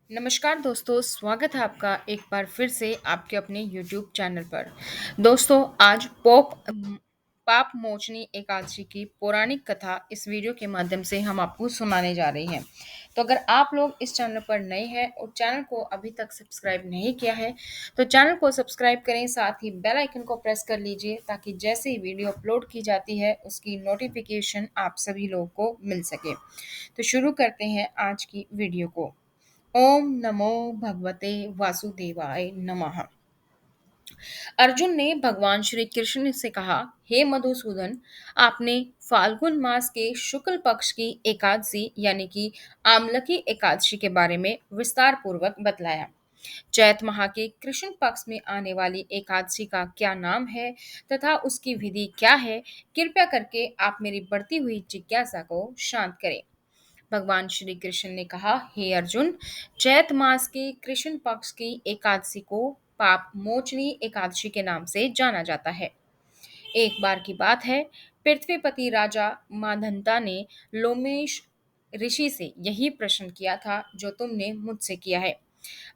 नमस्कार दोस्तों, स्वागत है आपका एक बार फिर से आपके अपने YouTube चैनल पर। दोस्तों, आज पाप मोचनी एकादशी की पौराणिक कथा इस वीडियो के माध्यम से हम आपको सुनाने जा रहे हैं। तो अगर आप लोग इस चैनल पर नए हैं और चैनल को अभी तक सब्सक्राइब नहीं किया है, तो चैनल को सब्सक्राइब करें, साथ ही बेल आइकन को प्रेस कर लीजिए ताकि जैसे ही वीडियो अपलोड की जाती है उसकी नोटिफिकेशन आप सभी लोगों को मिल सके। तो शुरू करते हैं आज की वीडियो को। ओम नमो भगवते वासुदेवाय नमः। अर्जुन ने भगवान श्री कृष्ण से कहा, हे मधुसूदन, आपने फाल्गुन मास के शुक्ल पक्ष की एकादशी यानी कि आमलकी एकादशी के बारे में विस्तार पूर्वक बतलाया। चैत माह के कृष्ण पक्ष में आने वाली एकादशी का क्या नाम है तथा उसकी विधि क्या है, कृपया करके आप मेरी बढ़ती हुई जिज्ञासा को शांत करें। भगवान श्री कृष्ण ने कहा, हे अर्जुन, चैत मास के कृष्ण पक्ष की एकादशी को पाप मोचनी एकादशी के नाम से जाना जाता है। एक बार की बात है, पृथ्वीपति राजा मांधाता ने लोमेश ऋषि से यही प्रश्न किया था जो तुमने मुझसे किया है।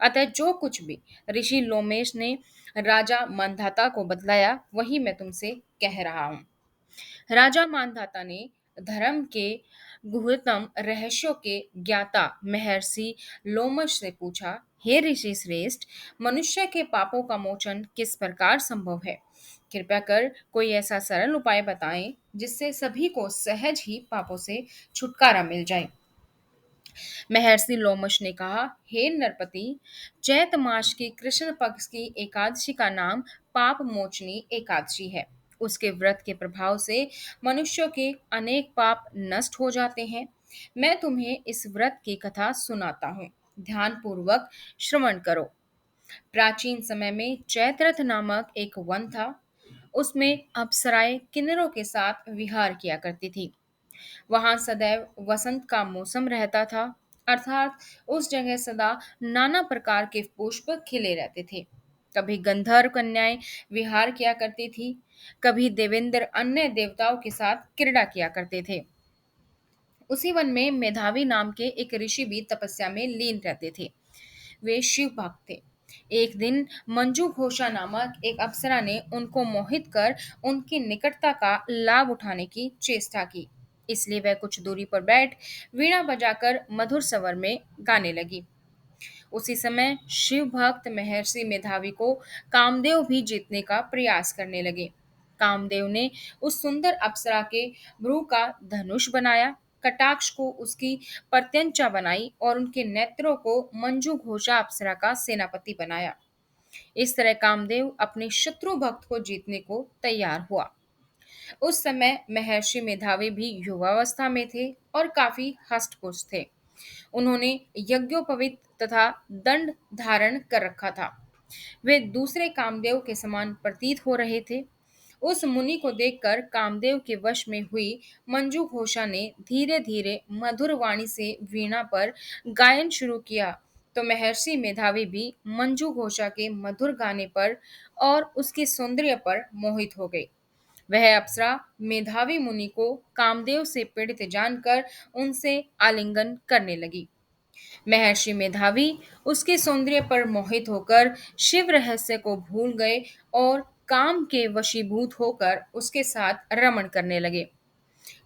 अतः जो कुछ भी ऋषि लोमेश ने राजा मांधाता को बतलाया वही मैं तुमसे कह रहा हूँ। राजा मानधाता ने धर्म के गुह्यतम रहस्यों के ज्ञाता महर्षि लोमश से पूछा, हे ऋषि श्रेष्ठ, मनुष्य के पापों का मोचन किस प्रकार संभव है? कृपया कर कोई ऐसा सरल उपाय बताएं जिससे सभी को सहज ही पापों से छुटकारा मिल जाए। महर्षि लोमश ने कहा, हे नरपति, चैत मास की कृष्ण पक्ष की एकादशी का नाम पाप मोचनी एकादशी है। उसके व्रत के प्रभाव से मनुष्यों के अनेक पाप नष्ट हो जाते हैं। मैं तुम्हें इस व्रत की कथा सुनाता हूँ, ध्यान पूर्वक श्रवण करो। प्राचीन समय में चैत्रथ नामक एक वन था। उसमें अप्सराएं किन्नरों के साथ विहार किया करती थी। वहां सदैव वसंत का मौसम रहता था, अर्थात उस जगह सदा नाना प्रकार के पुष्प खिले रहते थे। कभी गंधर्व कन्याएं विहार किया करती थी, कभी देवेंद्र अन्य देवताओं के साथ क्रीड़ा किया करते थे। उसी वन में मेधावी नाम के एक ऋषि भी तपस्या में लीन रहते थे। वे शिव भक्त थे। एक दिन मंजू घोषा नामक एक अप्सरा ने उनको मोहित कर उनकी निकटता का लाभ उठाने की चेष्टा की। इसलिए वह कुछ दूरी पर बैठ वीणा बजाकर मधुर स्वर में गाने लगी। उसी समय शिव भक्त महर्षि मेधावी को कामदेव भी जीतने का प्रयास करने लगे। कामदेव ने उस सुंदर अप्सरा के भ्रू का धनुष बनाया, कटाक्ष को उसकी प्रत्यंचा बनाई और उनके नेत्रों को मंजू घोषा अप्सरा का सेनापति बनाया। इस तरह कामदेव अपने शत्रु भक्त को जीतने को तैयार हुआ। उस समय महर्षि मेधावी भी युवावस्था में थे और काफी हष्टपुष्ट थे। उन्होंने यज्ञोपवीत तथा दंड धारण कर रखा था। वे दूसरे कामदेव के समान प्रतीत हो रहे थे। उस मुनि को देखकर कामदेव के वश में हुई मंजू घोषा ने धीरे धीरे मधुर वाणी से वीणा पर गायन शुरू किया। तो महर्षि मेधावी भी मंजू घोषा के मधुर गाने पर और उसके सौंदर्य पर मोहित हो गई। वह अप्सरा मेधावी मुनि को कामदेव से पीड़ित जानकर उनसे आलिंगन करने लगी। महर्षि मेधावी उसके सौंदर्य पर मोहित होकर शिव रहस्य को भूल गए और काम के वशीभूत होकर उसके साथ रमण करने लगे।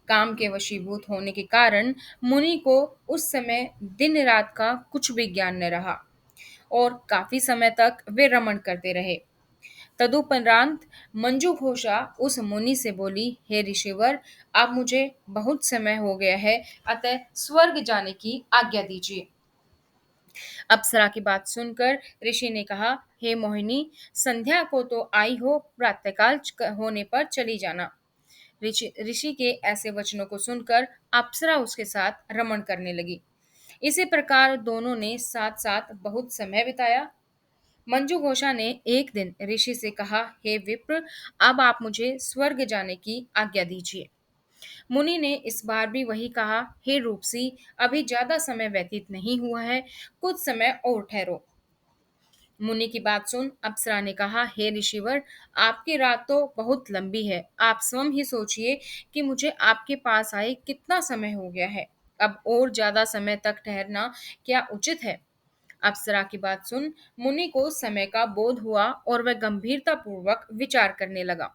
काम के वशीभूत होने के कारण मुनि को उस समय दिन रात का कुछ भी ज्ञान न रहा और काफी समय तक वे रमण करते रहे। तदुपरांत मंजू घोषा उस मुनि से बोली, हे ऋषिवर, अब मुझे बहुत समय हो गया है, अतः स्वर्ग जाने की आज्ञा दीजिए। अप्सरा की बात सुनकर ऋषि ने कहा, हे मोहिनी, संध्या को तो आई हो, प्रातःकाल होने पर चली जाना। ऋषि ऋषि के ऐसे वचनों को सुनकर अप्सरा उसके साथ रमण करने लगी। इसी प्रकार दोनों ने साथ साथ बहुत समय बिताया। मंजू घोषा ने एक दिन ऋषि से कहा, हे विप्र, अब आप मुझे स्वर्ग जाने की आज्ञा दीजिए। मुनि ने इस बार भी वही कहा, हे रूपसी, अभी ज्यादा समय व्यतीत नहीं हुआ है, कुछ समय और ठहरो। मुनि की बात सुन अप्सरा ने कहा, हे ऋषिवर, आपकी रात तो बहुत लंबी है, आप स्वयं ही सोचिए कि मुझे आपके पास आए कितना समय हो गया है। अब और ज्यादा समय तक ठहरना क्या उचित है? अप्सरा की बात सुन मुनि को समय का बोध हुआ और वह गंभीरता पूर्वक विचार करने लगा।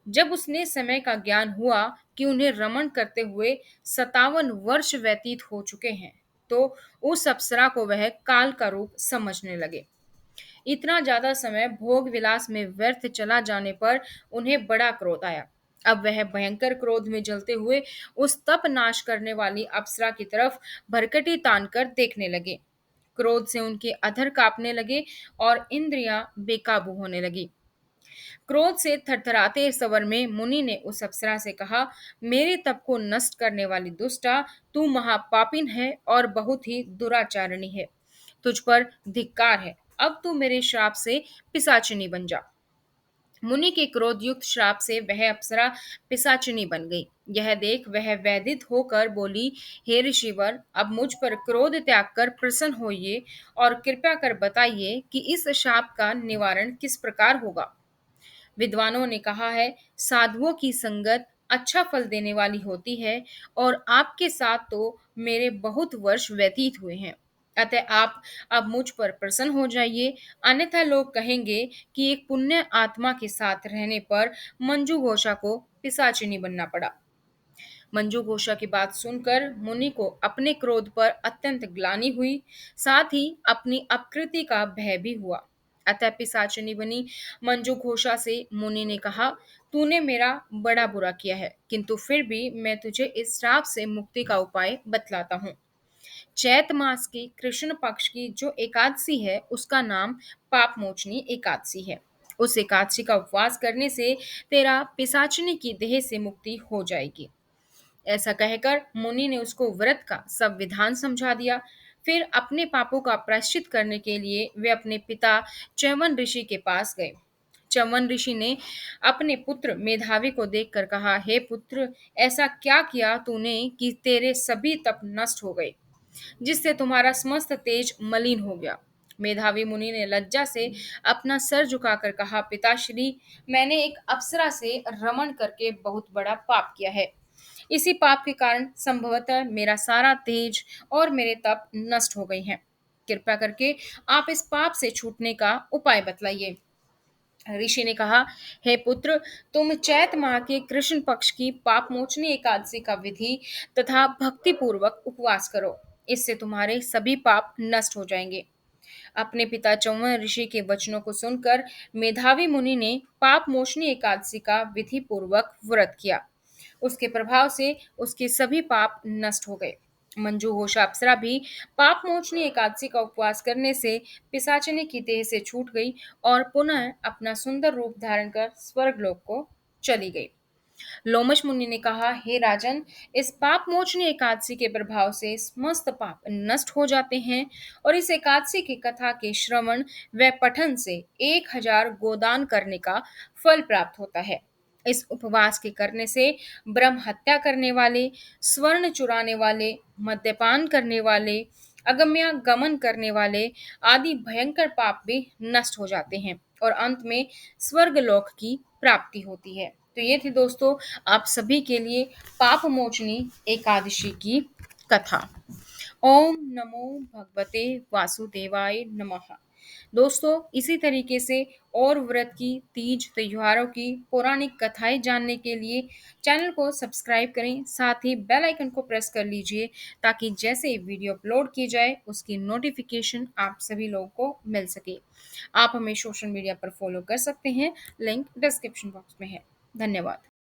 जब उसने समय का ज्ञान हुआ कि उन्हें रमण करते हुए 57 वर्ष व्यतीत हो चुके हैं, तो उस अप्सरा को वह काल का रूप समझने लगे। इतना ज्यादा समय भोग विलास में व्यर्थ चला जाने पर उन्हें बड़ा क्रोध आया। अब वह भयंकर क्रोध में जलते हुए उस तप नाश करने वाली अप्सरा की तरफ भरकटी तान कर देखने लगे। क्रोध से उनके अधर कांपने लगे और इंद्रियां बेकाबू होने लगी। क्रोध से थरथराते स्वर में मुनि ने उस अप्सरा से कहा, मेरे तप को नष्ट करने वाली दुष्टा, तू महापापिन है और बहुत ही दुराचारणी है। तुझ पर धिक्कार है। अब तू मेरे श्राप से पिशाचिनी बन जा। मुनि के क्रोध युक्त श्राप से वह अप्सरा पिशाचिनी बन गई। यह देख वह व्यथित होकर बोली, हे ऋषिवर, अब मुझ पर क्रोध त्याग कर प्रसन्न होइए और कृपया कर बताइए कि इस शाप का निवारण किस प्रकार होगा। विद्वानों ने कहा है, साधुओं की संगत अच्छा फल देने वाली होती है और आपके साथ तो मेरे बहुत वर्ष व्यतीत हुए हैं। अतः आप अब मुझ पर प्रसन्न हो जाइए, अन्यथा लोग कहेंगे कि एक पुण्य आत्मा के साथ रहने पर मंजू घोषा को पिशाचिनी बनना पड़ा। मंजू घोषा की बात सुनकर मुनि को अपने क्रोध पर अत्यंत ग्लानि हुई, साथ ही अपनी अपकृति का भय भी हुआ। अतः पिशाचिनी बनी मंजू घोषा से मुनि ने कहा, तूने मेरा बड़ा बुरा किया है, किंतु फिर भी मैं तुझे इस श्राप से मुक्ति का उपाय बतलाता हूँ। चैत मास की कृष्ण पक्ष की जो एकादशी है उसका नाम पाप मोचनी एकादशी है। उस एकादशी का उपवास करने से तेरा पिशाचिनी की देह से मुक्ति हो जाएगी। ऐसा कहकर मुनि ने उसको व्रत का सब विधान समझा दिया। फिर अपने पापों का प्रायश्चित करने के लिए वे अपने पिता च्यवन ऋषि के पास गए। च्यवन ऋषि ने अपने पुत्र मेधावी को देखकर कहा, हे पुत्र, ऐसा क्या किया तूने कि तेरे सभी तप नष्ट हो गए, जिससे तुम्हारा समस्त तेज मलिन हो गया। मेधावी मुनि ने लज्जा से अपना सर झुकाकर कहा, पिताश्री, मैंने एक अप्सरा से रमण करके बहुत बड़ा पाप किया है। इसी पाप के कारण संभवतः मेरा सारा तेज और मेरे तप नष्ट हो गई हैं। कृपया करके आप इस पाप से छूटने का उपाय बतलाइए। ऋषि ने कहा, हे पुत्र, तुम चैत माह के कृष्ण पक्ष की पाप मोचनी एकादशी का विधि तथा भक्ति पूर्वक उपवास करो। इससे तुम्हारे सभी पाप नष्ट हो जाएंगे। अपने पिता चौवन ऋषि के वचनों को सुनकर मेधावी मुनि ने पाप मोचनी एकादशी का विधि पूर्वक व्रत किया। उसके प्रभाव से उसके सभी पाप नष्ट हो गए। मंजू घोषा अप्सरा भी पाप मोचनी एकादशी का उपवास करने से पिशाचिनी की देह से छूट गई और पुनः अपना सुंदर रूप धारण कर स्वर्गलोक को चली गई। लोमश मुनि ने कहा, हे राजन, इस पाप मोचनी एकादशी के प्रभाव से समस्त पाप नष्ट हो जाते हैं और इस एकादशी की कथा के श्रवण व पठन से 1000 गोदान करने का फल प्राप्त होता है। इस उपवास के करने से ब्रह्म हत्या करने वाले, स्वर्ण चुराने वाले, मद्यपान करने वाले, अगम्य गमन करने वाले आदि भयंकर पाप भी नष्ट हो जाते हैं और अंत में स्वर्गलोक की प्राप्ति होती है। तो ये थी दोस्तों आप सभी के लिए पाप मोचनी एकादशी की कथा। ओम नमो भगवते वासुदेवाय नमः। दोस्तों इसी तरीके से और व्रत की, तीज त्योहारों की पौराणिक कथाएं जानने के लिए चैनल को सब्सक्राइब करें, साथ ही बेल आइकन को प्रेस कर लीजिए ताकि जैसे ही वीडियो अपलोड की जाए उसकी नोटिफिकेशन आप सभी लोगों को मिल सके। आप हमें सोशल मीडिया पर फॉलो कर सकते हैं, लिंक डिस्क्रिप्शन बॉक्स में है। धन्यवाद।